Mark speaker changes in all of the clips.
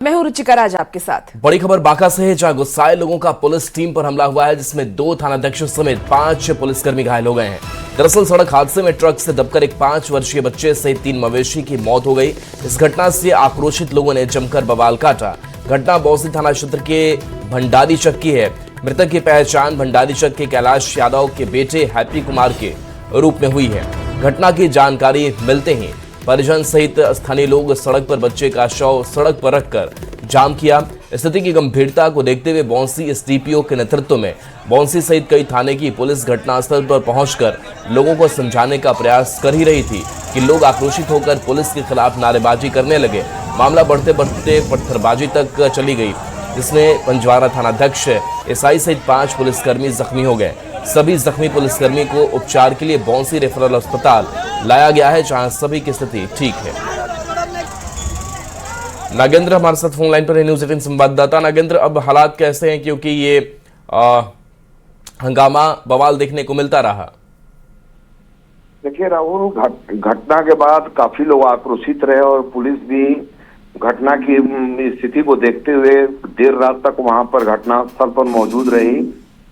Speaker 1: मैं हूं रुचिका राज आपके साथ।
Speaker 2: बड़ी खबर बांका से है, जहां गुस्साए लोगों का पुलिस टीम पर हमला हुआ है, जिसमें 2 थानाध्यक्षों समेत 5 पुलिसकर्मी घायल हो गए हैं। दरअसल सड़क हादसे में ट्रक से दबकर एक 5 वर्षीय बच्चे सहित 3 मवेशी की मौत हो गई। इस घटना से आक्रोशित लोगों ने जमकर बवाल काटा। घटना बौंसी थाना क्षेत्र के भंडारी चक की है। मृतक की पहचान भंडारी चक के कैलाश यादव के बेटे हैप्पी कुमार के रूप में हुई है। घटना की जानकारी मिलते ही परिजन सहित स्थानीय लोग सड़क पर बच्चे का शव सड़क पर रखकर जाम किया। स्थिति की गंभीरता को देखते हुए बौंसी एसडीपीओ के नेतृत्व में बौंसी सहित कई थाने की पुलिस घटनास्थल पर पहुंचकर लोगों को समझाने का प्रयास कर ही रही थी कि लोग आक्रोशित होकर पुलिस के खिलाफ नारेबाजी करने लगे। मामला बढ़ते बढ़ते पत्थरबाजी तक चली गई, जिसमें पंजवारा थानाध्यक्ष एसआई सहित 5 पुलिसकर्मी जख्मी हो गए। सभी जख्मी पुलिसकर्मी को उपचार के लिए बौंसी रेफरल अस्पताल लाया गया है, जहां सभी की स्थिति ठीक है। नागेंद्र हमारे साथ फोन लाइन पर है, न्यूज़ 18 संवाददाता। नागेंद्र, अब हालात कैसे हैं, क्योंकि ये हंगामा बवाल देखने को मिलता रहा?
Speaker 3: देखिए राहुल, घटना के बाद काफी लोग आक्रोशित रहे और पुलिस भी घटना की स्थिति को देखते हुए देर रात तक वहां पर घटनास्थल पर मौजूद रही।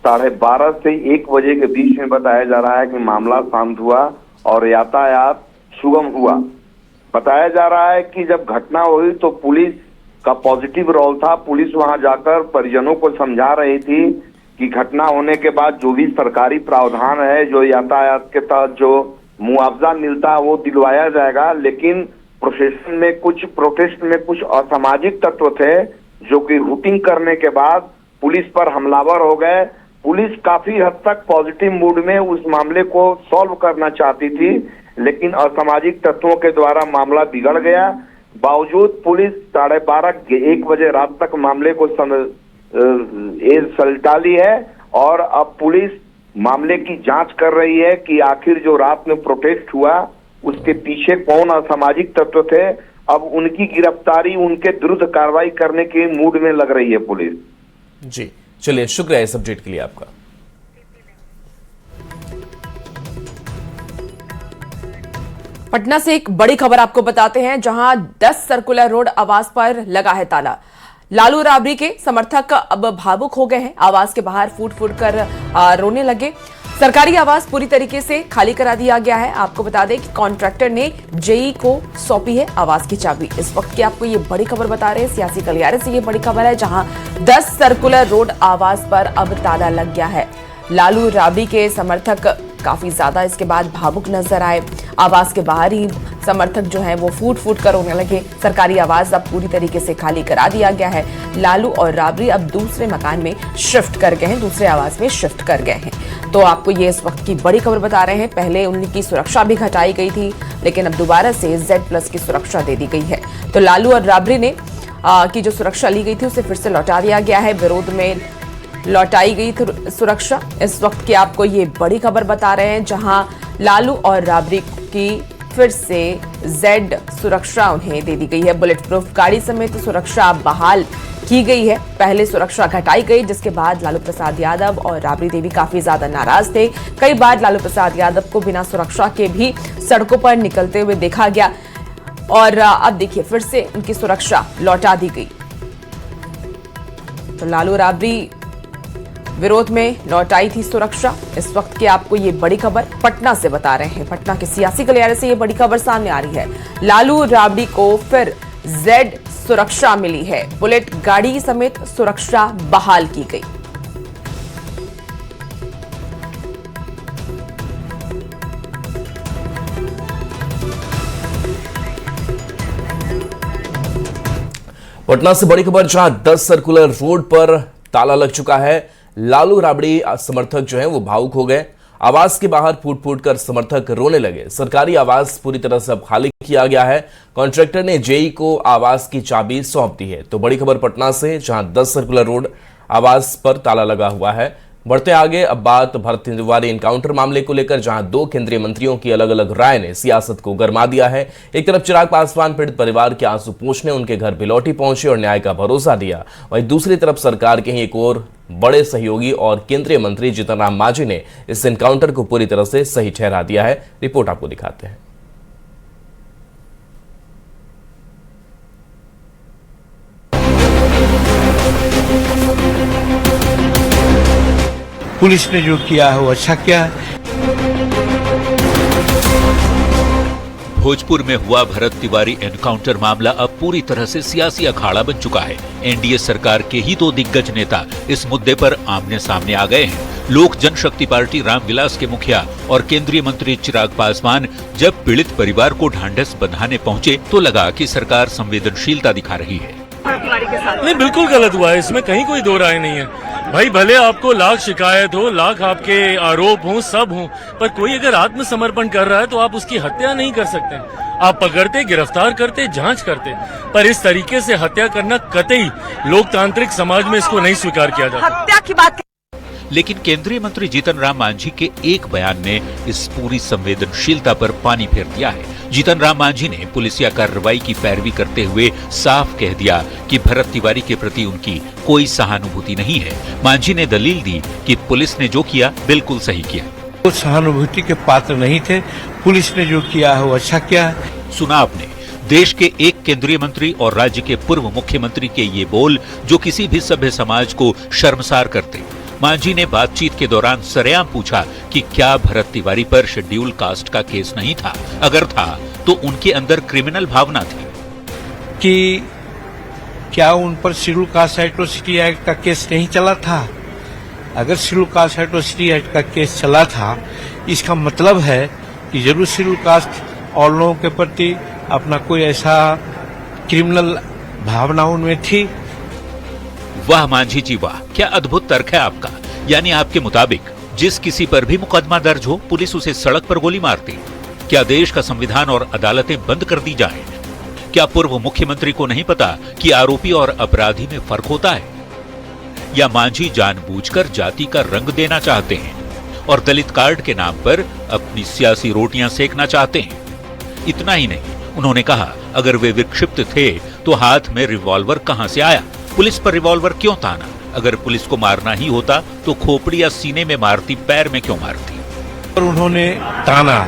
Speaker 3: 12:30 से 1 बजे के बीच में बताया जा रहा है कि मामला शांत हुआ और यातायात सुगम हुआ। बताया जा रहा है कि जब घटना हुई तो पुलिस का पॉजिटिव रोल था। पुलिस वहां जाकर परिजनों को समझा रही थी कि घटना होने के बाद जो भी सरकारी प्रावधान है, जो यातायात के तहत जो मुआवजा मिलता है वो दिलवाया जाएगा। लेकिन प्रोटेस्ट में कुछ असामाजिक तत्व थे जो कि रूटिंग करने के बाद पुलिस पर हमलावर हो गए। पुलिस काफी हद तक पॉजिटिव मूड में उस मामले को सॉल्व करना चाहती थी, लेकिन असामाजिक तत्वों के द्वारा मामला बिगड़ गया। बावजूद पुलिस 12:30-1 बजे रात तक मामले को सलटा ली है और अब पुलिस मामले की जांच कर रही है कि आखिर जो रात में प्रोटेस्ट हुआ उसके पीछे कौन असामाजिक तत्व थे। अब उनकी गिरफ्तारी, उनके विरुद्ध कार्रवाई करने के मूड में लग रही है पुलिस।
Speaker 2: जी, चलिए, शुक्रिया इस अपडेट के लिए आपका।
Speaker 1: पटना से एक बड़ी खबर आपको बताते हैं, जहां 10 सर्कुलर रोड आवास पर लगा है ताला। लालू राबड़ी के समर्थक अब भावुक हो गए हैं। आवास के बाहर फूट फूट कर रोने लगे। सरकारी आवास पूरी तरीके से खाली करा दिया गया है। आपको बता दें कि कॉन्ट्रैक्टर ने जेई को सौंपी है आवास की चाबी। इस वक्त की आपको ये बड़ी खबर बता रहे हैं, सियासी गलियारे से ये बड़ी खबर है, जहां 10 सर्कुलर रोड आवास पर अब ताला लग गया है। लालू राबड़ी के समर्थक काफी ज्यादा इसके बाद भावुक नजर आए। आवास के बाहर ही समर्थक जो है वो फूट फूट कर रोने लगे। सरकारी आवास अब पूरी तरीके से खाली करा दिया गया है। लालू और राबड़ी अब दूसरे मकान में शिफ्ट कर गए हैं, दूसरे आवास में शिफ्ट कर गए हैं। तो आपको ये इस वक्त की बड़ी खबर बता रहे हैं। पहले उनकी सुरक्षा भी घटाई गई थी, लेकिन अब दोबारा से Z+ की सुरक्षा दे दी गई है। तो लालू और राबड़ी ने की जो सुरक्षा ली गई थी उसे फिर से लौटा दिया गया है। विरोध में लौटाई गई सुरक्षा। इस वक्त की आपको ये बड़ी खबर बता रहे हैं, जहां लालू और राबड़ी की फिर से Z सुरक्षा उन्हें दे दी गई है। बुलेट प्रूफ गाड़ी समेत सुरक्षा बहाल की गई है। पहले सुरक्षा घटाई गई, जिसके बाद लालू प्रसाद यादव और राबड़ी देवी काफी ज्यादा नाराज थे। कई बार लालू प्रसाद यादव को बिना सुरक्षा के भी सड़कों पर निकलते हुए देखा गया और अब देखिए फिर से उनकी सुरक्षा लौटा दी गई। तो लालू राबड़ी विरोध में लौटाई थी सुरक्षा। इस वक्त की आपको ये बड़ी खबर पटना से बता रहे हैं। पटना के सियासी गलियारे से ये बड़ी खबर सामने आ रही है। लालू राबड़ी को फिर Z सुरक्षा मिली है। बुलेट गाड़ी समेत सुरक्षा बहाल की गई।
Speaker 2: पटना से बड़ी खबर, जहां 10 सर्कुलर रोड पर ताला लग चुका है। लालू राबड़ी समर्थक जो हैं वो भावुक हो गए। आवास के बाहर फूट फूट कर समर्थक रोने लगे। सरकारी आवास पूरी तरह से अब खाली किया गया है। कॉन्ट्रैक्टर ने जेई को आवास की चाबी सौंप दी है। तो बड़ी खबर पटना से, जहां 10 सर्कुलर रोड आवास पर ताला लगा हुआ है। बढ़ते आगे अब बात भरत तिवारी एनकाउंटर मामले को लेकर, जहां 2 केंद्रीय मंत्रियों की अलग अलग राय ने सियासत को गरमा दिया है। एक तरफ चिराग पासवान पीड़ित परिवार के आंसू पोंछने उनके घर बिलौटी पहुंचे और न्याय का भरोसा दिया। वहीं दूसरी तरफ सरकार के ही एक और बड़े सहयोगी और केंद्रीय मंत्री जीतन राम मांझी ने इस एनकाउंटर को पूरी तरह से सही ठहरा दिया है। रिपोर्ट आपको दिखाते हैं।
Speaker 4: पुलिस ने जो किया है वो अच्छा किया है।
Speaker 5: भोजपुर में हुआ भरत तिवारी एनकाउंटर मामला अब पूरी तरह से सियासी अखाड़ा बन चुका है। एनडीए सरकार के ही दो दिग्गज नेता इस मुद्दे पर आमने सामने आ गए हैं। लोक जनशक्ति पार्टी रामविलास के मुखिया और केंद्रीय मंत्री चिराग पासवान जब पीड़ित परिवार को ढांढस बंधाने पहुंचे तो लगा कि सरकार संवेदनशीलता दिखा रही है।
Speaker 6: नहीं, बिल्कुल गलत हुआ है, इसमें कहीं कोई दो राय नहीं है। भाई भले आपको लाख शिकायत हो, लाख आपके आरोप हो, सब हो, पर कोई अगर आत्मसमर्पण कर रहा है तो आप उसकी हत्या नहीं कर सकते। आप पकड़ते, गिरफ्तार करते, जांच करते, पर इस तरीके से हत्या करना कतई लोकतांत्रिक समाज में इसको नहीं स्वीकार किया जाता।
Speaker 7: हत्या की बात
Speaker 5: लेकिन केंद्रीय मंत्री जीतन राम मांझी के एक बयान ने इस पूरी संवेदनशीलता पर पानी फेर दिया है। जीतन राम मांझी ने पुलिसिया कार्रवाई की पैरवी करते हुए साफ कह दिया कि भरत तिवारी के प्रति उनकी कोई सहानुभूति नहीं है। मांझी ने दलील दी कि पुलिस ने जो किया बिल्कुल सही किया।
Speaker 4: वो सहानुभूति के पात्र नहीं थे, पुलिस ने जो किया है वो अच्छा किया है।
Speaker 5: सुना आपने देश के एक केंद्रीय मंत्री और राज्य के पूर्व मुख्यमंत्री के ये बोल जो किसी भी सभ्य समाज को शर्मसार करते। मांझी ने बातचीत के दौरान सरेआम पूछा कि क्या भरत तिवारी पर शेड्यूल कास्ट का केस नहीं था, अगर था तो उनके अंदर क्रिमिनल भावना थी
Speaker 4: कि क्या उन पर शेड्यूल कास्ट एट्रोसिटी एक्ट का केस नहीं चला था। अगर शेड्यूल कास्ट एट्रोसिटी एक्ट का केस चला था, इसका मतलब है कि जरूर शेड्यूल कास्ट और लोगों के प्रति अपना कोई ऐसा क्रिमिनल भावना उनमें थी।
Speaker 5: वाह मांझी जी वाह, क्या अद्भुत तर्क है आपका। यानी आपके मुताबिक जिस किसी पर भी मुकदमा दर्ज हो पुलिस उसे सड़क पर गोली मारती। क्या देश का संविधान और अदालतें बंद कर दी जाएं? क्या पूर्व मुख्यमंत्री को नहीं पता कि आरोपी और अपराधी में फर्क होता है? या मांझी जानबूझकर जाति का रंग देना चाहते हैं और दलित कार्ड के नाम पर अपनी सियासी रोटियां सेकना चाहते हैं? इतना ही नहीं, उन्होंने कहा अगर वे विक्षिप्त थे तो हाथ में रिवॉल्वर कहां से आया, पुलिस पर रिवॉल्वर क्यों ताना? अगर पुलिस को मारना ही होता तो खोपड़ी या सीने में मारती, पैर में क्यों मारती?
Speaker 4: और उन्होंने ताना,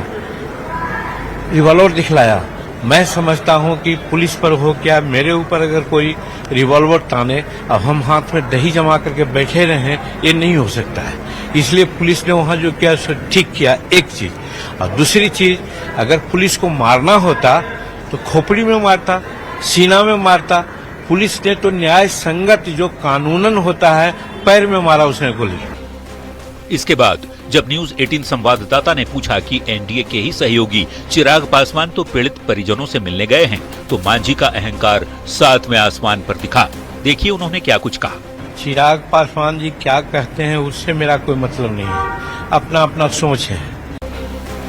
Speaker 4: रिवॉल्वर दिखलाया। मैं समझता हूं कि पुलिस पर हो क्या मेरे ऊपर अगर कोई रिवॉल्वर ताने, अब हम हाथ में दही जमा करके बैठे रहे, ये नहीं हो सकता है। इसलिए पुलिस ने वहां जो किया सो ठीक किया, एक चीज। और दूसरी चीज, अगर पुलिस को मारना होता तो खोपड़ी में मारता, सीना में मारता। पुलिस ने तो न्याय संगत जो कानूनन होता है, पैर में मारा उसने गोली।
Speaker 5: इसके बाद जब न्यूज 18 संवाददाता ने पूछा कि एनडीए के ही सहयोगी चिराग पासवान तो पीड़ित परिजनों से मिलने गए हैं, तो मांझी का अहंकार सातवें आसमान पर दिखा। देखिए उन्होंने क्या कुछ कहा।
Speaker 4: चिराग पासवान जी क्या कहते हैं उससे मेरा कोई मतलब नहीं है, अपना अपना सोच है।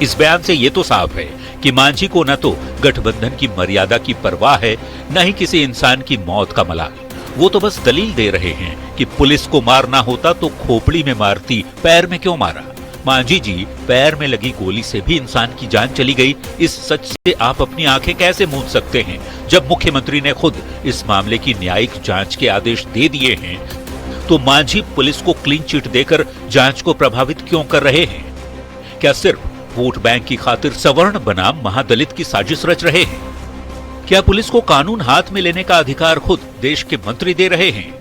Speaker 5: इस बयान से ये तो साफ है कि मांझी को न तो गठबंधन की मर्यादा की परवाह है, न ही किसी इंसान की मौत का मलाल। वो तो बस दलील दे रहे हैं कि पुलिस को मारना होता तो खोपड़ी में मारती, पैर में क्यों मारा? मांझी जी, पैर में लगी गोली से भी इंसान की जान चली गई, इस सच से आप अपनी आंखें कैसे मूंद सकते हैं? जब मुख्यमंत्री ने खुद इस मामले की न्यायिक जांच के आदेश दे दिए हैं, तो मांझी पुलिस को क्लीन चिट देकर जांच को प्रभावित क्यों कर रहे हैं? क्या सिर्फ वोट बैंक की खातिर सवर्ण बनाम महादलित की साजिश रच रहे हैं? क्या पुलिस को कानून हाथ में लेने का अधिकार खुद देश के मंत्री दे रहे हैं?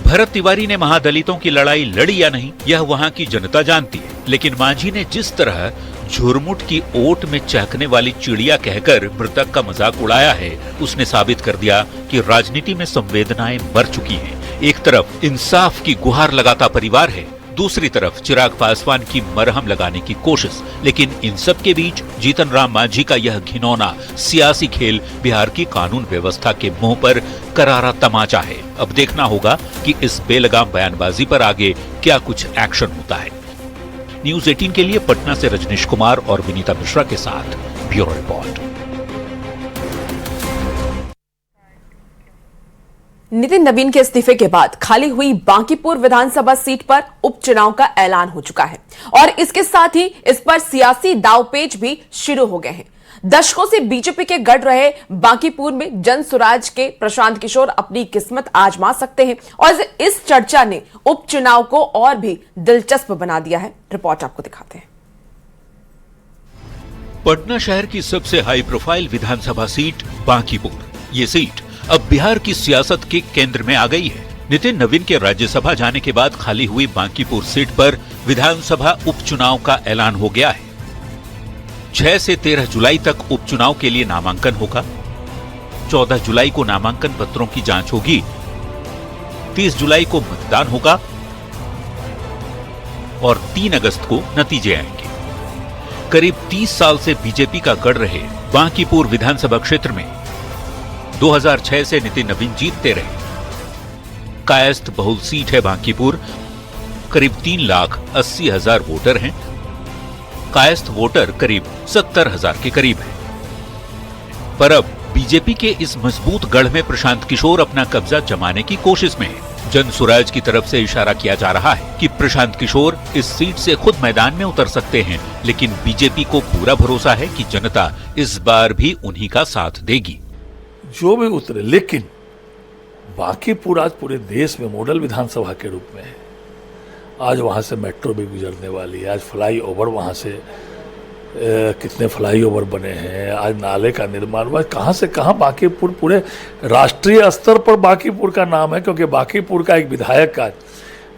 Speaker 5: भरत तिवारी ने महादलितों की लड़ाई लड़ी या नहीं, यह वहां की जनता जानती है। लेकिन मांझी ने जिस तरह झुरमुट की ओट में चहकने वाली चिड़िया कहकर मृतक का मजाक उड़ाया है, उसने साबित कर दिया कि राजनीति में संवेदनाएं मर चुकी हैं। एक तरफ इंसाफ की गुहार लगाता परिवार है, दूसरी तरफ चिराग पासवान की मरहम लगाने की कोशिश। लेकिन इन सब के बीच जीतन राम मांझी का यह घिनौना सियासी खेल बिहार की कानून व्यवस्था के मुंह पर करारा तमाचा है। अब देखना होगा कि इस बेलगाम बयानबाजी पर आगे क्या कुछ एक्शन होता है। न्यूज 18 के लिए पटना से रजनीश कुमार और विनीता मिश्रा के साथ ब्यूरो रिपोर्ट।
Speaker 1: नितिन नवीन के इस्तीफे के बाद खाली हुई बांकीपुर विधानसभा सीट पर उपचुनाव का ऐलान हो चुका है और इसके साथ ही इस पर सियासी दांवपेच भी शुरू हो गए हैं। दशकों से बीजेपी के गढ़ रहे बांकीपुर में जन सुराज के प्रशांत किशोर अपनी किस्मत आजमा सकते हैं और इस चर्चा ने उपचुनाव को और भी दिलचस्प बना दिया है। रिपोर्ट आपको दिखाते हैं।
Speaker 5: पटना शहर की सबसे हाई प्रोफाइल विधानसभा सीट बांकीपुर। ये सीट अब बिहार की सियासत के केंद्र में आ गई है। नितिन नवीन के राज्यसभा जाने के बाद खाली हुई बांकीपुर सीट पर विधानसभा उपचुनाव का ऐलान हो गया है। 6 से 13 जुलाई तक उपचुनाव के लिए नामांकन होगा। 14 जुलाई को नामांकन पत्रों की जांच होगी। 30 जुलाई को मतदान होगा और 3 अगस्त को नतीजे आएंगे। करीब 30 साल से बीजेपी का गढ़ रहे बांकीपुर विधानसभा क्षेत्र में 2006 से नितिन नवीन जीतते रहे। कायस्थ बहुल सीट है बांकीपुर। करीब 3,80,000 वोटर हैं। कायस्थ वोटर करीब 70,000 के करीब है। पर अब बीजेपी के इस मजबूत गढ़ में प्रशांत किशोर अपना कब्जा जमाने की कोशिश में है। जन स्वराज की तरफ से इशारा किया जा रहा है कि प्रशांत किशोर इस सीट से खुद मैदान में उतर सकते हैं, लेकिन बीजेपी को पूरा भरोसा है कि जनता इस बार भी उन्हीं का साथ देगी।
Speaker 7: जो भी उतरे, लेकिन बांकीपुर आज पूरे देश में मॉडल विधानसभा के रूप में है। आज वहाँ से मेट्रो भी गुजरने वाली है। आज फ्लाई ओवर वहाँ से कितने फ्लाई ओवर बने हैं। आज नाले का निर्माण हुआ। कहाँ से कहाँ बांकीपुर पूरे राष्ट्रीय स्तर पर बांकीपुर का नाम है, क्योंकि बांकीपुर का एक विधायक का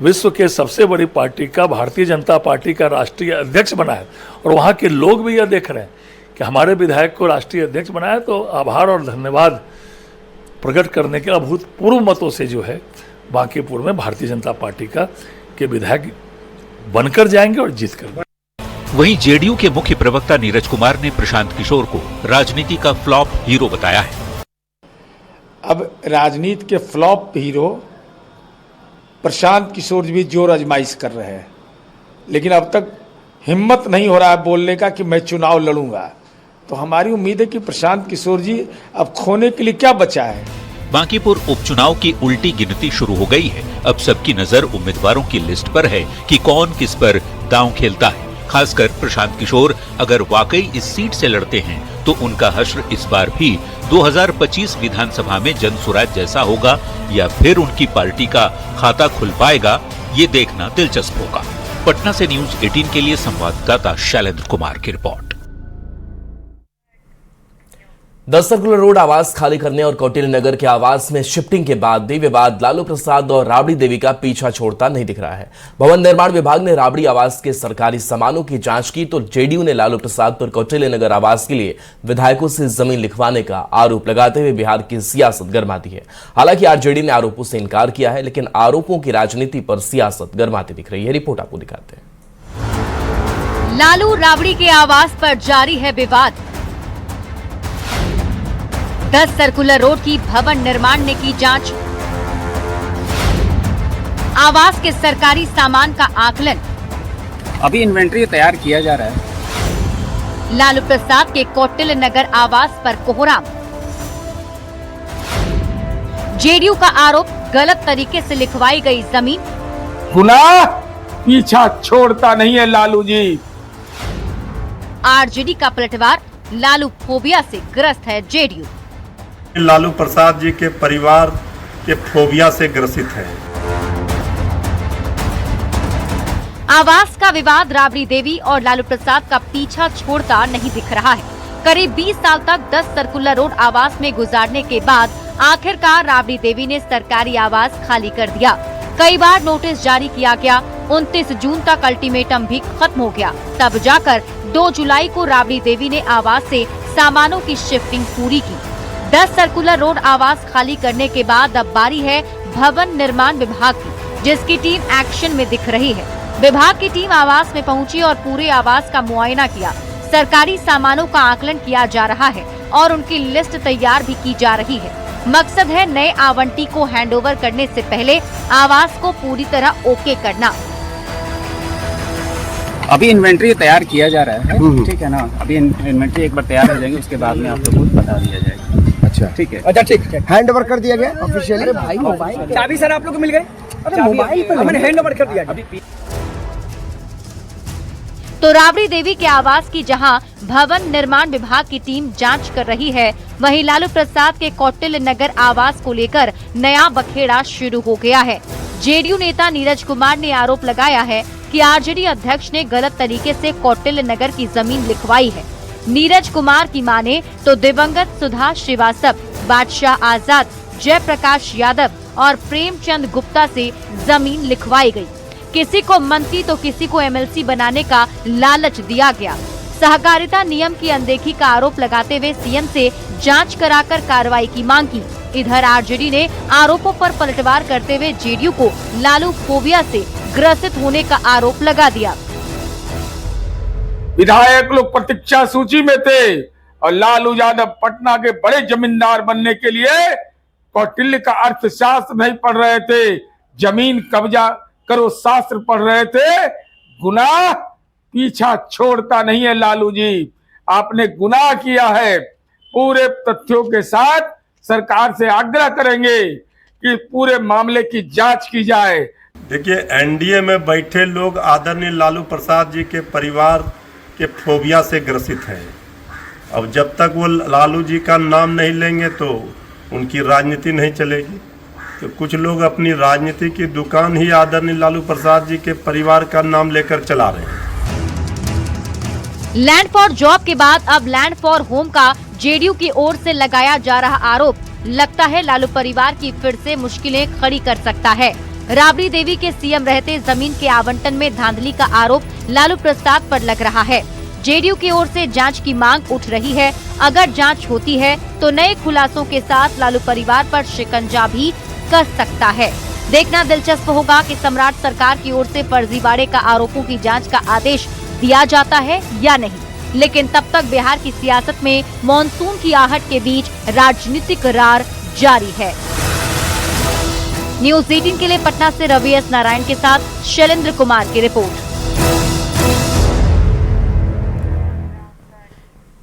Speaker 7: विश्व के सबसे बड़ी पार्टी का, भारतीय जनता पार्टी का राष्ट्रीय अध्यक्ष बना है। और वहाँ के लोग भी यह देख रहे हैं कि हमारे विधायक को राष्ट्रीय अध्यक्ष बनाया, तो आभार और धन्यवाद प्रकट करने के अभूतपूर्व मतों से जो है बांकीपुर में भारतीय जनता पार्टी का के विधायक बनकर जाएंगे और जीत कर।
Speaker 5: वहीं जेडीयू के मुख्य प्रवक्ता नीरज कुमार ने प्रशांत किशोर को राजनीति का फ्लॉप हीरो बताया है।
Speaker 8: अब राजनीति के फ्लॉप हीरो प्रशांत किशोर भी जोर आजमाइश कर रहे हैं, लेकिन अब तक हिम्मत नहीं हो रहा है बोलने का कि मैं चुनाव लड़ूंगा। तो हमारी उम्मीद है कि प्रशांत किशोर जी अब खोने के लिए क्या बचा है।
Speaker 5: बांकीपुर उपचुनाव की उल्टी गिनती शुरू हो गई है। अब सबकी नजर उम्मीदवारों की लिस्ट पर है कि कौन किस पर दांव खेलता है। खासकर प्रशांत किशोर अगर वाकई इस सीट से लड़ते हैं तो उनका हश्र इस बार भी 2025 विधानसभा में जनसुराज जैसा होगा या फिर उनकी पार्टी का खाता खुल पाएगा, ये देखना दिलचस्प होगा। पटना से न्यूज 18 के लिए संवाददाता शैलेंद्र कुमार की रिपोर्ट।
Speaker 2: 10 सर्कुलर रोड आवास खाली करने और कौटिल्य नगर के आवास में शिफ्टिंग के बाद भी विवाद लालू प्रसाद और राबड़ी देवी का पीछा छोड़ता नहीं दिख रहा है। भवन निर्माण विभाग ने राबड़ी आवास के सरकारी सामानों की जांच की तो जेडीयू ने लालू प्रसाद पर कौटिल्य नगर आवास के लिए विधायकों से जमीन लिखवाने का आरोप लगाते हुए बिहार की सियासत गरमाती है। हालांकि आरजेडी ने आरोपों से इनकार किया है, लेकिन आरोपों की राजनीति पर सियासत गरमाती दिख रही है। रिपोर्ट आपको दिखाते हैं।
Speaker 9: लालू राबड़ी के आवास पर जारी है विवाद। 10 सर्कुलर रोड की भवन निर्माण ने की जांच। आवास के सरकारी सामान का आकलन।
Speaker 10: अभी इन्वेंट्री तैयार किया जा रहा है।
Speaker 9: लालू प्रसाद के कौटिल्य नगर आवास पर कोहराम। जेडीयू का आरोप, गलत तरीके से लिखवाई गई जमीन।
Speaker 8: गुनाह पीछा छोड़ता नहीं है लालू जी।
Speaker 9: आरजेडी का पलटवार, लालू फोबिया से ग्रस्त है जेडीयू।
Speaker 11: लालू प्रसाद जी के परिवार के फोबिया से ग्रसित है।
Speaker 9: आवास का विवाद राबड़ी देवी और लालू प्रसाद का पीछा छोड़ता नहीं दिख रहा है। करीब 20 साल तक 10 सर्कुलर रोड आवास में गुजारने के बाद आखिरकार राबड़ी देवी ने सरकारी आवास खाली कर दिया। कई बार नोटिस जारी किया गया। 29 जून तक अल्टीमेटम भी खत्म हो गया। तब जाकर 2 जुलाई को राबड़ी देवी ने आवास से सामानों की शिफ्टिंग पूरी की। 10 सर्कुलर रोड आवास खाली करने के बाद अब बारी है भवन निर्माण विभाग की, जिसकी टीम एक्शन में दिख रही है। विभाग की टीम आवास में पहुंची और पूरे आवास का मुआयना किया। सरकारी सामानों का आकलन किया जा रहा है और उनकी लिस्ट तैयार भी की जा रही है। मकसद है नए आवंटी को हैंडओवर करने से पहले आवास को पूरी तरह ओके करना।
Speaker 10: अभी इन्वेंट्री तैयार किया जा रहा है, ठीक है ना। अभी इन्वेंट्री एक बार तैयार हो जाएगी, उसके बाद में आप लोगों को बता दिया जाएगा। अच्छा ठीक है, अच्छा ठीक है। हैंड ओवर कर दिया गया ऑफिशियली। भाई मोबाइल चाबी सर आप लोग को मिल गए। अरे मोबाइल पर हमने हैंड ओवर कर दिया।
Speaker 9: तो राबड़ी देवी के आवास की जहां भवन निर्माण विभाग की टीम जांच कर रही है, वहीं लालू प्रसाद के कौटिल्य नगर आवास को लेकर नया बखेड़ा शुरू हो गया है। जेडीयू नेता नीरज कुमार ने आरोप लगाया है कि आरजेडी अध्यक्ष ने गलत तरीके से कौटिल्य नगर की जमीन लिखवाई है। नीरज कुमार की माने तो दिवंगत सुधा श्रीवास्तव, बादशाह आजाद, जयप्रकाश यादव और प्रेमचंद गुप्ता से जमीन लिखवाई गई। किसी को मंत्री तो किसी को एमएलसी बनाने का लालच दिया गया। सहकारिता नियम की अनदेखी का आरोप लगाते हुए सीएम से जांच कराकर कार्रवाई की मांग की। इधर आरजेडी ने आरोपों पर पलटवार करते हुए जेडीयू को लालू फोबिया से ग्रसित होने का आरोप लगा दिया।
Speaker 8: विधायक लोग प्रतीक्षा सूची में थे और लालू यादव पटना के बड़े जमींदार बनने के लिए कौटिल्य का अर्थशास्त्र नहीं पढ़ रहे थे, जमीन कब्जा करो शास्त्र पढ़ रहे थे। गुनाह पीछा छोड़ता नहीं है लालू जी, आपने गुनाह किया है। पूरे तथ्यों के साथ सरकार से आग्रह करेंगे कि पूरे मामले की जांच की जाए।
Speaker 11: देखिए, एनडीए में बैठे लोग आदरणीय लालू प्रसाद जी के परिवार के फोबिया से ग्रसित हैं। अब जब तक वो लालू जी का नाम नहीं लेंगे तो उनकी राजनीति नहीं चलेगी। तो कुछ लोग अपनी राजनीति की दुकान ही आदरणीय लालू प्रसाद जी के परिवार का नाम लेकर चला रहे हैं।
Speaker 9: लैंड फॉर जॉब के बाद अब लैंड फॉर होम का जेडीयू की ओर से लगाया जा रहा आरोप लगता है लालू परिवार की फिर से मुश्किलें खड़ी कर सकता है। राबड़ी देवी के सीएम रहते जमीन के आवंटन में धांधली का आरोप लालू प्रसाद पर लग रहा है। जेडीयू की ओर से जांच की मांग उठ रही है। अगर जांच होती है तो नए खुलासों के साथ लालू परिवार पर शिकंजा भी कस सकता है। देखना दिलचस्प होगा कि सम्राट सरकार की ओर से फर्जीवाड़े का आरोपों की जांच का आदेश दिया जाता है या नहीं। लेकिन तब तक बिहार की सियासत में मॉनसून की आहट के बीच राजनीतिक रार जारी है। न्यूज़ 18 के लिए पटना से रवि एस नारायण के साथ शैलेंद्र कुमार की रिपोर्ट।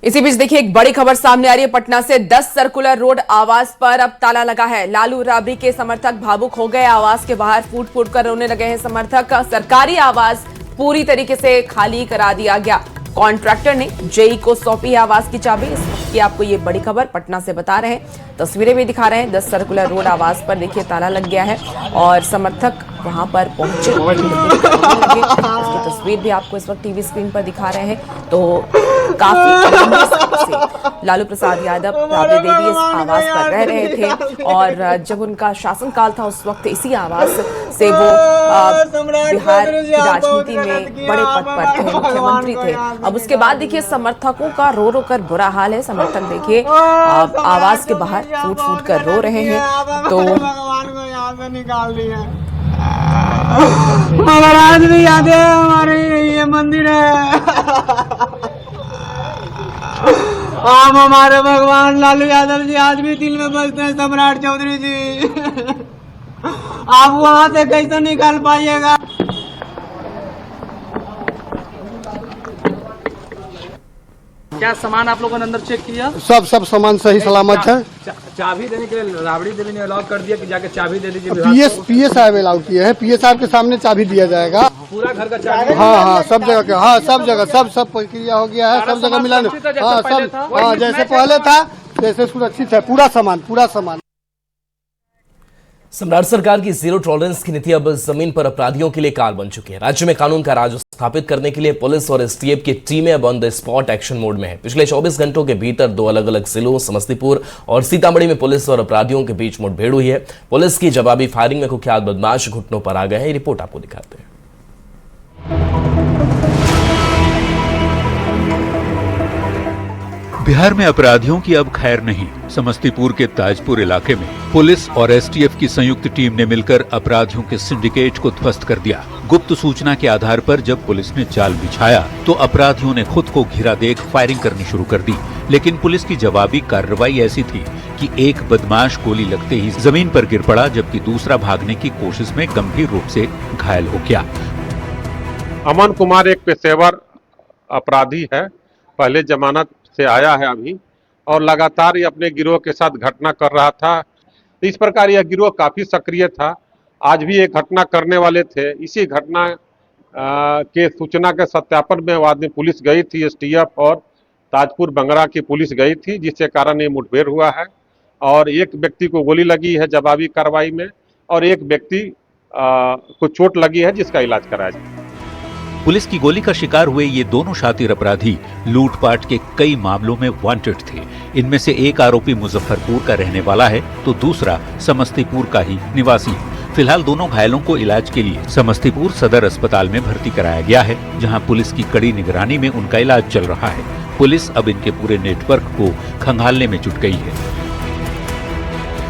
Speaker 1: इसी बीच देखिए एक बड़ी खबर सामने आ रही है। पटना से 10 सर्कुलर रोड आवास पर अब ताला लगा है। लालू राबड़ी के समर्थक भावुक हो गए। आवास के बाहर फूट फूट कर रोने लगे हैं समर्थक। सरकारी आवास पूरी तरीके से खाली करा दिया गया। कॉन्ट्रैक्टर ने जेई को सौंपी आवास की चाबी। इस वक्त की आपको ये बड़ी खबर पटना से बता रहे हैं, तस्वीरें भी दिखा रहे हैं। 10 सर्कुलर रोड आवास पर देखिए ताला लग गया है और समर्थक वहां पर पहुंचे। इसकी तस्वीर भी आपको इस वक्त टीवी स्क्रीन पर दिखा रहे हैं। तो काफी लंबे समय से लालू प्रसाद यादव राबड़ी देवी इस आवास पर रह रहे थे और जब उनका शासनकाल था उस वक्त इसी आवास से वो बिहार की राजनीति में बड़े पद पर थे, मुख्यमंत्री थे। अब उसके बाद देखिए समर्थकों का रो रो कर बुरा हाल है। समर्थक देखिए आवास के बाहर फूट फूट कर रो रहे हैं। तो
Speaker 10: भगवान को यहाँ से निकाल दिया। महाराज भी याद है, हमारे ये मंदिर है। आप हमारे भगवान लालू यादव जी आज भी दिल में बसते हैं। सम्राट चौधरी जी, आप वहाँ से कैसे निकाल पाइएगा? क्या सामान आप लोगों ने अंदर चेक किया?
Speaker 12: सब सामान सही सलामत है।
Speaker 10: चाबी देने के लिए राबड़ी देवी ने अलाउ कर दिया कि जाके चाबी दे दीजिए।
Speaker 12: पीए साहब अलाउ किए हैं। पीए साहब के सामने चाबी दिया जाएगा।
Speaker 10: पूरा घर का चाबी?
Speaker 12: हाँ, सब जगह के, हाँ सब जगह सब प्रक्रिया हो गया है। सब जगह मिला। हाँ सब, हाँ जैसे पहले था जैसे सुरक्षित है। पूरा सामान।
Speaker 2: सम्राट सरकार की जीरो टॉलरेंस की नीति अब जमीन पर अपराधियों के लिए काल बन चुकी है। राज्य में कानून का राज स्थापित करने के लिए पुलिस और एसटीएफ की टीमें अब on the spot action mode में है। पिछले 24 घंटों के भीतर 2 अलग अलग जिलों समस्तीपुर और सीतामढ़ी में पुलिस और अपराधियों के बीच मुठभेड़ हुई है। पुलिस की जवाबी फायरिंग में कुख्यात बदमाश घुटनों पर आ गए हैं। रिपोर्ट आपको दिखाते हैं।
Speaker 5: बिहार में अपराधियों की अब खैर नहीं। समस्तीपुर के ताजपुर इलाके में पुलिस और एसटीएफ की संयुक्त टीम ने मिलकर अपराधियों के सिंडिकेट को ध्वस्त कर दिया। गुप्त सूचना के आधार पर जब पुलिस ने जाल बिछाया तो अपराधियों ने खुद को घिरा देख फायरिंग करनी शुरू कर दी। लेकिन पुलिस की जवाबी कार्रवाई ऐसी थी कि एक बदमाश गोली लगते ही जमीन पर गिर पड़ा, जबकि दूसरा भागने की कोशिश में गंभीर रूप से घायल हो गया।
Speaker 13: अमन कुमार एक पेशेवर अपराधी है, पहले जमानत से आया है अभी, और लगातार ये अपने गिरोह के साथ घटना कर रहा था। इस प्रकार यह गिरोह काफी सक्रिय था। आज भी एक घटना करने वाले थे। इसी घटना के सूचना के सत्यापन में बाद में पुलिस गई थी। एसटीएफ और ताजपुर बंगरा की पुलिस गई थी, जिसके कारण ये मुठभेड़ हुआ है और एक व्यक्ति को गोली लगी है जवाबी कार्रवाई में और एक व्यक्ति को चोट लगी है जिसका इलाज कराया जाए।
Speaker 5: पुलिस की गोली का शिकार हुए ये दोनों शातिर अपराधी लूटपाट के कई मामलों में वांटेड थे। इनमें से एक आरोपी मुजफ्फरपुर का रहने वाला है तो दूसरा समस्तीपुर का ही निवासी है। फिलहाल दोनों घायलों को इलाज के लिए समस्तीपुर सदर अस्पताल में भर्ती कराया गया है, जहां पुलिस की कड़ी निगरानी में उनका इलाज चल रहा है। पुलिस अब इनके पूरे नेटवर्क को खंगालने में जुट गई है।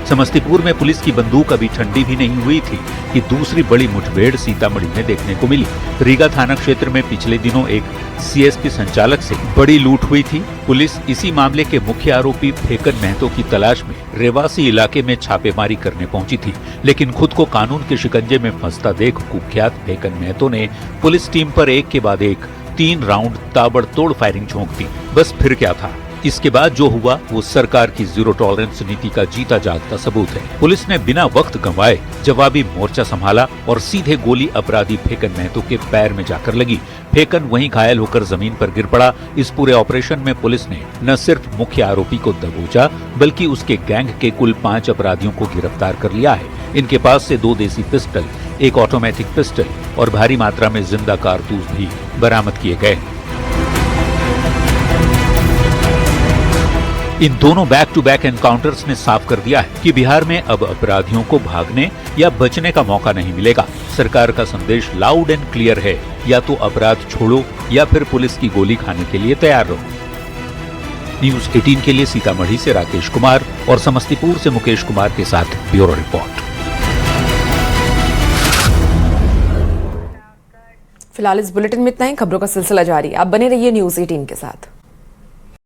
Speaker 5: समस्तीपुर में पुलिस की बंदूक अभी ठंडी भी नहीं हुई थी कि दूसरी बड़ी मुठभेड़ सीतामढ़ी में देखने को मिली। रीगा थाना क्षेत्र में पिछले दिनों एक सीएसपी संचालक से बड़ी लूट हुई थी। पुलिस इसी मामले के मुख्य आरोपी फेकन महतो की तलाश में रेवासी इलाके में छापेमारी करने पहुंची थी, लेकिन खुद को कानून के शिकंजे में फंसता देख कुख्यात फेकन महतो ने पुलिस टीम पर एक के बाद एक 3 राउंड ताबड़तोड़ फायरिंग झोंक दी। बस फिर क्या था, इसके बाद जो हुआ वो सरकार की जीरो टॉलरेंस नीति का जीता जागता सबूत है। पुलिस ने बिना वक्त गंवाए जवाबी मोर्चा संभाला और सीधे गोली अपराधी फेकन महतो के पैर में जाकर लगी। फेकन वहीं घायल होकर जमीन पर गिर पड़ा। इस पूरे ऑपरेशन में पुलिस ने न सिर्फ मुख्य आरोपी को दबोचा बल्कि उसके गैंग के कुल 5 अपराधियों को गिरफ्तार कर लिया है। इनके पास से 2 देसी पिस्टल, एक ऑटोमेटिक पिस्टल और भारी मात्रा में जिंदा कारतूस भी बरामद किए गए। इन दोनों बैक टू बैक एनकाउंटर्स ने साफ कर दिया है कि बिहार में अब अपराधियों को भागने या बचने का मौका नहीं मिलेगा। सरकार का संदेश लाउड एंड क्लियर है, या तो अपराध छोड़ो या फिर पुलिस की गोली खाने के लिए तैयार रहो। न्यूज 18 के लिए सीतामढ़ी से राकेश कुमार और समस्तीपुर से मुकेश कुमार के साथ ब्यूरो रिपोर्ट।
Speaker 1: फिलहाल इस बुलेटिन में इतना ही। खबरों का सिलसिला जारी। आप बने रहिए न्यूज 18 के साथ।